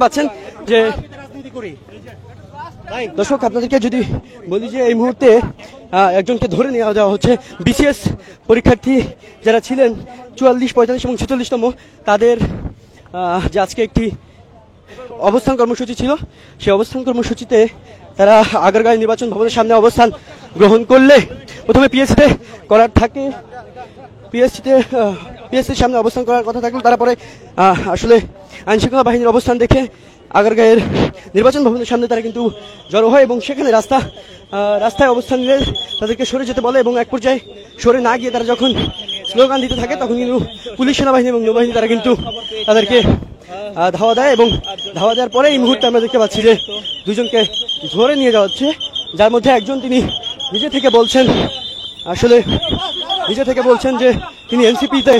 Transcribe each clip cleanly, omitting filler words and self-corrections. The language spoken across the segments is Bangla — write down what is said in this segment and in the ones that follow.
পাচ্ছেন যে দর্শক আপনাদেরকে যদি বলি যে এই মুহূর্তে একজনকে ধরে নিয়ে যাওয়া হচ্ছে বিসিএস পরীক্ষার্থী যারা ছিলেন 44, 45 এবং 46তম তাদের যে আজকে একটি অবস্থান কর্মসূচি ছিল সেই অবস্থান কর্মসূচিতে তারা আগারগাঁও নির্বাচন ভবনের সামনে অবস্থান গ্রহণ করলে প্রথমে পিএসসিতে করার থাকে পিএসসির সামনে অবস্থান করার কথা থাকলে তারপরে আসলে আইনশৃঙ্খলা বাহিনীর অবস্থান দেখে আগারগাঁয়ের নির্বাচন ভবনের সামনে তারা কিন্তু জড়ো হয় এবং সেখানে রাস্তায় অবস্থান নিলে তাদেরকে সরে যেতে বলে এবং এক পর্যায়ে সরে না গিয়ে তারা যখন স্লোগান দিতে থাকে তখন কিন্তু পুলিশ সেনাবাহিনী এবং নৌবাহিনী তারা কিন্তু তাদেরকে ধাওয়া দেয় এবং ধাওয়া দেওয়ার পরে এই মুহূর্তে আমরা দেখতে পাচ্ছি যে দুজনকে ধরে নিয়ে যাওয়া হচ্ছে, যার মধ্যে একজন তিনি নিজে থেকে বলছেন যে তিনি এনসিপিতে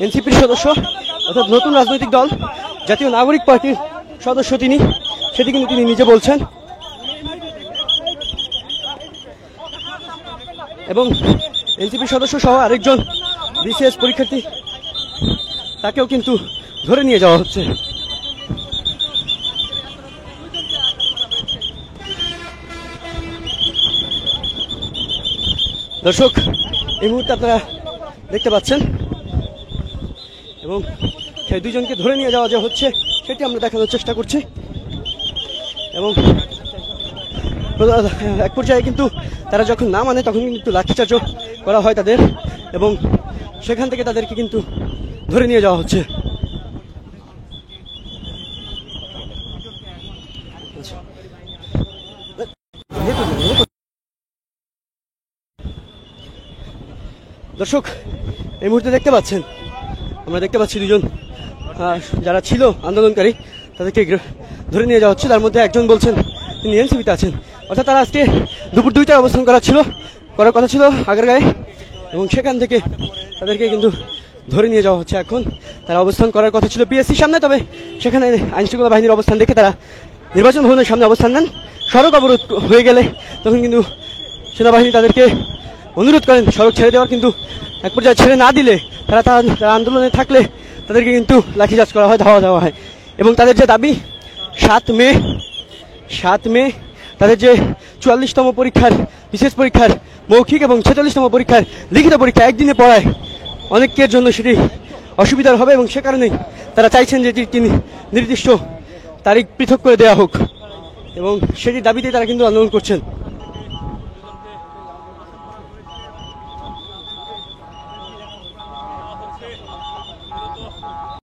এনসিপির সদস্য অর্থাৎ নতুন রাজনৈতিক দল জাতীয় নাগরিক পার্টির সদস্য তিনি, সেটি কিন্তু তিনি নিজে বলছেন। এবং এনসিপির সদস্য সহ আরেকজন বিসিএস পরীক্ষার্থী তাকেও কিন্তু ধরে নিয়ে যাওয়া হচ্ছে। দর্শক এই মুহূর্তে আপনারা দেখতে পাচ্ছেন এবং সেই দুইজনকে ধরে নিয়ে যাওয়া যে হচ্ছে সেটি আমরা দেখানোর চেষ্টা করছি এবং এক পর্যায়ে কিন্তু তারা যখন না মানে তখন কিন্তু লাঠিচার্জও করা হয় তাদের এবং সেখান থেকে তাদেরকে কিন্তু ধরে নিয়ে যাওয়া হচ্ছে। দর্শক এই মুহূর্তে আমরা দেখতে পাচ্ছি দুজন যারা ছিল আন্দোলনকারী তাদেরকে ধরে নিয়ে যাওয়া হচ্ছে। তার মধ্যে একজন বলছেন তিনি এনসিপিতে আছেন, অর্থাৎ তারা আজকে দুপুর 2টায় অবস্থান করার কথা ছিল আগারগাঁয়ে এবং সেখান থেকে তাদেরকে কিন্তু ধরে নিয়ে যাওয়া হচ্ছে। এখন তারা অবস্থান করার কথা ছিল পিএসসির সামনে, তবে সেখানে আইনশৃঙ্খলা বাহিনীর অবস্থান দেখে তারা নির্বাচন ভবনের সামনে অবস্থান নেন। সড়ক অবরোধ হয়ে গেলে তখন কিন্তু সেনাবাহিনী তাদেরকে অনুরোধ করেন সড়ক ছেড়ে দেওয়ার, কিন্তু এক পর্যায়ে ছেড়ে না দিলে তারা আন্দোলনে থাকলে তাদেরকে কিন্তু লাঠিচার্জ করা হয়, ধাওয়া দেওয়া হয় এবং তাদের যে দাবি 7 মে তাদের যে 44তম পরীক্ষার বিশেষ পরীক্ষার মৌখিক এবং 46তম পরীক্ষার লিখিত পরীক্ষা একদিনে পড়ায় অনেকের জন্য সেটি অসুবিধার হবে এবং সে কারণেই তারা চাইছেন যে এটি নির্দিষ্ট তারিখ পৃথক করে দেওয়া হোক এবং সেটির দাবিতে তারা কিন্তু আন্দোলন করছেন।